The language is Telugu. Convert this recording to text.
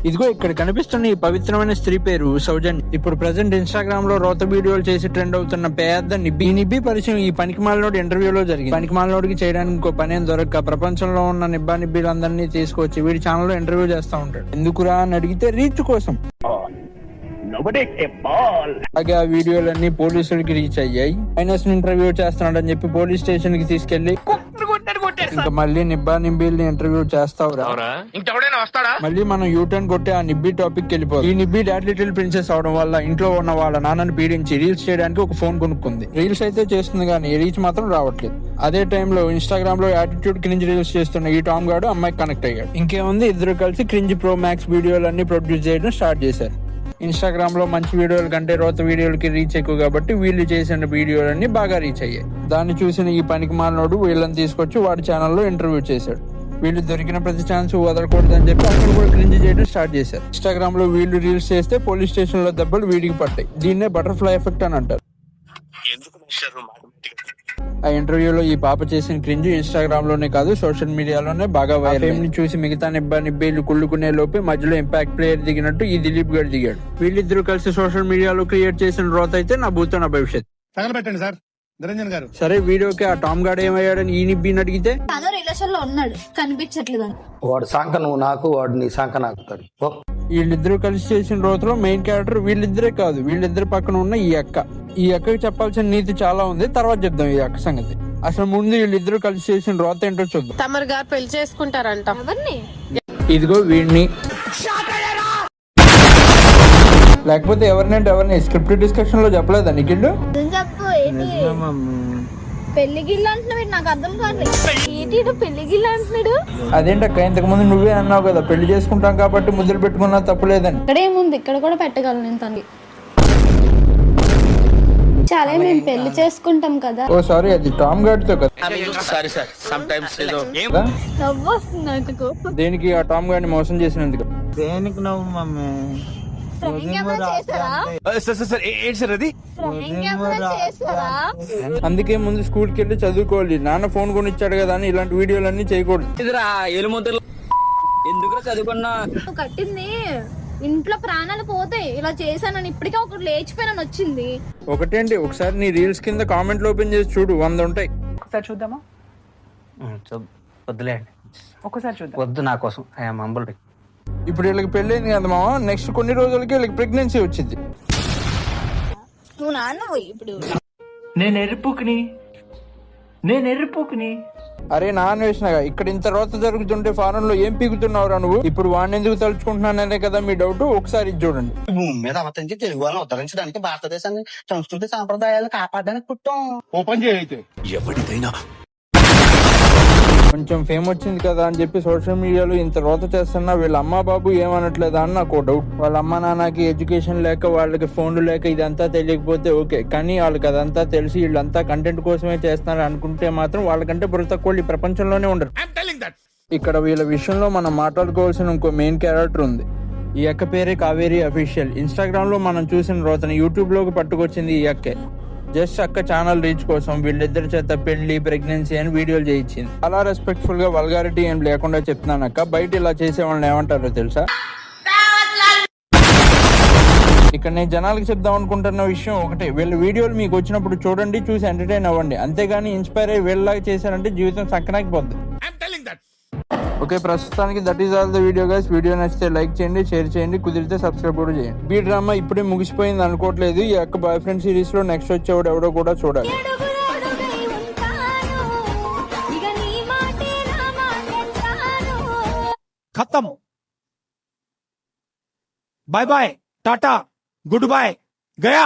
ఇదిగో ఇక్కడ కనిపిస్తున్న ఈ పవిత్రమైన స్త్రీ పేరు సౌజన్య. ఇప్పుడు ప్రెసెంట్ ఇన్స్టాగ్రామ్ లో రోత వీడియోలు చేసి ట్రెండ్ అవుతున్న పెద్ద నిబ్బి. ఈ నిబ్బి పరిచయం ఈ పనికిమాలినోడు ఇంటర్వ్యూలో జరిగింది. పనికిమాలినోడికి చేయడానికి ఇంకో పని ఏం దొరక్క ప్రపంచంలో ఉన్న నిబ్బీలందరినీ తీసుకొచ్చి వీడి ఛానల్ లో ఇంటర్వ్యూ చేస్తా ఉంటాడు. ఎందుకురా అని అడిగితే రీచ్ కోసం. అలాగే ఆ వీడియోలన్నీ పోలీసులకి రీచ్ అయ్యాయి. మైనస్ ఇంటర్వ్యూ చేస్తున్నాడని చెప్పి పోలీస్ స్టేషన్ కి తీసుకెళ్లి ఇంకా మళ్ళీ నిబ్బీల్ని ఇంటర్వ్యూ చేస్తావురా, మళ్ళీ మనం యూటర్న్ కొట్టి ఆ నిబ్బి టాపిక్ వెళ్ళిపోదు. ఈ నిబ్బి డాడ్ లిటిల్ ప్రిన్సెస్ అవడం వల్ల ఇంట్లో ఉన్న వాళ్ళ నాన్నని పీడించి రీల్స్ చేయడానికి ఒక ఫోన్ కొనుక్కుంది. రీల్స్ అయితే చేస్తుంది కానీ రీచ్ మాత్రం రావట్లేదు. అదే టైంలో ఇన్స్టాగ్రామ్ లో యాటిట్యూడ్ క్రింజ్ రీల్స్ చేస్తున్న ఈ టామ్ గాడు అమ్మాయికి కనెక్ట్ అయ్యాడు. ఇంకేముంది, ఇద్దరు కలిసి క్రింజ్ ప్రో మ్యాక్స్ వీడియోలన్నీ ప్రొడ్యూస్ చేయడం స్టార్ట్ చేశారు. ఇన్స్టాగ్రామ్ లో మంచి వీడియోల కంటే రోత వీడియోలకి రీచ్ ఎక్కువ కాబట్టి వీళ్ళు చేసిన వీడియోలన్నీ బాగా రీచ్ అయ్యాయి. దాన్ని చూసిన ఈ పనికి మాలినోడు వీళ్ళని తీసుకొచ్చి వాడి ఛానల్లో ఇంటర్వ్యూ చేశాడు. వీళ్ళు దొరికిన ప్రతి ఛాన్స్ వదలకూడదని చెప్పి అక్కడ కూడా క్రింజ్ చేయడం స్టార్ట్ చేశారు. ఇన్స్టాగ్రామ్ లో వీళ్ళు రీల్స్ చేస్తే పోలీస్ స్టేషన్ లో దెబ్బలు వీడికి పట్టాయి. దీన్నే బటర్ఫ్లై ఎఫెక్ట్ అని అంటారు. ఆ ఇంటర్వ్యూలో ఈ పాప చేసిన క్రింజ్ ఇన్స్టాగ్రామ్ లోనే కాదు సోషల్ మీడియాలోనే బాగా వైరల్. చూసి మిగతా నిబ్బీలు కుళ్ళుకునే లోపే మధ్యలో ఇంపాక్ట్ ప్లేయర్ దిగినట్టు ఈ దిలీప్ గారు దిగాడు. వీళ్ళిద్దరూ కలిసి సోషల్ మీడియాలో క్రియేట్ చేసిన రోత అయితే నా భూతో నా భవిష్యత్. తగలబెట్టండి సార్ నిరంజన్ గారు. సరే, వీడియోకి ఆ టామ్ గాడు ఏమయ్యాడని ఈ నిబ్బీని అడిగితే తను రిలేషన్ లో ఉన్నాడు, కనిపించట్లేదు. వాడు సాంక నువ్వు నాకు, వాడు నీ సాంక నాకుతాడు. వీళ్ళిద్దరూ కలిసి చేసిన రోతలో మెయిన్ క్యారెక్టర్ వీళ్ళిద్దరే కాదు, వీళ్ళిద్దరు పక్కన ఉన్న ఈ అక్క. ఈ అక్కకి చెప్పాల్సిన నీతి చాలా ఉంది, తర్వాత చెప్దాం ఈ అక్క సంగతి. అసలు ముందు వీళ్ళిద్దరూ కలిసి చేసిన రోత ఏంటో చూద్దాం. తమరు గారు పెళ్లి చేసుకుంటారంట. ఇదిగో వీడిని, లేకపోతే ఎవరిని స్క్రిప్ట్ డిస్కషన్ లో చెప్పలేదా నిఖిల్? పెళ్లి గిల్లు అంటున్నాడు, నాకు అర్థం కాదు. పెళ్లి గిల్లు అంటున్నాడు. అదేంటక్క, ఇంతకు ముందు నువ్వే అన్నావు కదా పెళ్లి చేసుకుంటాం కాబట్టి ముద్దులు పెట్టుకున్నా తప్పులేదని. ఇక్కడ ఏముంది, ఇక్కడ కూడా పెట్టగలను నేను తనకి. చాలా మేము పెళ్లి చేసుకుంటాం కదా. ఓ సారీ, అది టామ్ గాడ్ తో కదా. నవ్వు వస్తుంది నాకు. దేనికి? ఆ టామ్ గాడిని మోసం చేసినందుకు. దేనికి నవ్వు మమ్మీ? అందుకే ముందు స్కూల్ కి వెళ్ళి చదువుకోవాలి. నాన్న ఫోన్ కొనిచ్చాడు కదా అని ఇలాంటి వీడియోలన్నీ చేయకూడదు. ఎందుకు చదువుకున్నా కట్టింది ఇంట్లో ప్రాణాలు పోతాయి ఇలా చేశానని. ఇప్పటికే ఒకటి లేచిపోయినని వచ్చింది. ఒకటేంటి, ఒకసారి నీ రీల్స్ కింద కామెంట్లు ఓపెన్ చేసి చూడు, 100 ఉంటాయి. ఒకసారి చూద్దామా? వద్దులేండి, ఒక్కసారి చూద్దాం. వద్దు, నా కోసం ఐఎమ్ హంబుల్. ఇప్పుడు వీళ్ళకి పెళ్ళైంది కదా మామ, నెక్స్ట్ కొన్ని రోజులకి వీళ్ళకి ప్రెగ్నెన్సీ వచ్చింది. నువ్వు నాన్న ఇప్పుడు నేను ఎర్రిపోకుని అరే నాన్న వేసినాగా, ఇక్కడ ఇంత రోత జరుగుతుంటే ఫారెన్ లో ఏం పీకుతున్నావురా నువ్వు? ఇప్పుడు వాడిని ఎందుకు తలుచుకుంటున్నాననే కదా మీ డౌట్. ఒకసారి చూడండి. భూమి మీద అవతరించి తెలుగు వాళ్ళని ఉద్ధరించడానికి, భారతదేశాన్ని సంస్కృతి సాంప్రదాయాలను కాపాడడానికి పుట్టాం. ఓపెన్ చేయైతే ఎవరిదైనా కొంచెం ఫేమ్ వచ్చింది కదా అని చెప్పి సోషల్ మీడియాలో ఇంత రోత చేస్తున్నా వీళ్ళ అమ్మా బాబు ఏమనట్లేదా అని నాకు డౌట్. వాళ్ళ అమ్మ నాన్నకి ఎడ్యుకేషన్ లేక, వాళ్ళకి ఫోన్లు లేక ఇదంతా తెలియకపోతే ఓకే, కానీ వాళ్ళకి అదంతా తెలిసి వీళ్ళంతా కంటెంట్ కోసమే చేస్తున్నారు అనుకుంటే మాత్రం వాళ్ళకంటే బుర్ర తక్కువ ఈ ప్రపంచంలోనే ఉండరు. ఇక్కడ వీళ్ళ విషయంలో మనం మాట్లాడుకోవాల్సిన ఇంకో మెయిన్ క్యారెక్టర్ ఉంది. ఈ అక్క పేరే కావేరి అఫీషియల్. ఇన్స్టాగ్రామ్ లో మనం చూసిన రోతని యూట్యూబ్ లోకి పట్టుకొచ్చింది ఈ అక్కే. జస్ట్ అక్క ఛానల్ రీచ్ కోసం వీళ్ళిద్దరి చేత పెళ్లి, ప్రెగ్నెన్సీ అని వీడియోలు చేయించింది. చాలా రెస్పెక్ట్ఫుల్ గా, వల్గారిటీ ఏం లేకుండా చెప్తున్నాను అక్క. బయట ఇలా చేసే వాళ్ళని ఏమంటారో తెలుసా? ఇక్కడ నేను జనాలకి చెప్దాం అనుకుంటున్న విషయం ఒకటే, వీళ్ళ వీడియోలు మీకు వచ్చినప్పుడు చూడండి, చూసి ఎంటర్టైన్ అవ్వండి. అంతేగాని ఇన్స్పైర్ అయ్యి వీళ్ళలాగా చేశారంటే జీవితం సక్కనాకిపోద్ది. ఓకే, ప్రస్తుతానికి that is all the video guys. Video నచ్చితే లైక్ చేయండి, షేర్ చేయండి, కుదిరితే సబ్స్క్రైబ్ కూడా చేయండి. ఈ డ్రామా ఇప్పుడే ముగిసిపోయింది అనుకోవట్లేదు. ఈ యొక్క బాయ్ ఫ్రెండ్ సిరీస్ లో నెక్స్ట్ వచ్చేవాడు ఎవడో కూడా చూడాలి. ఖతం. Bye bye, tata, good bye, Gaya.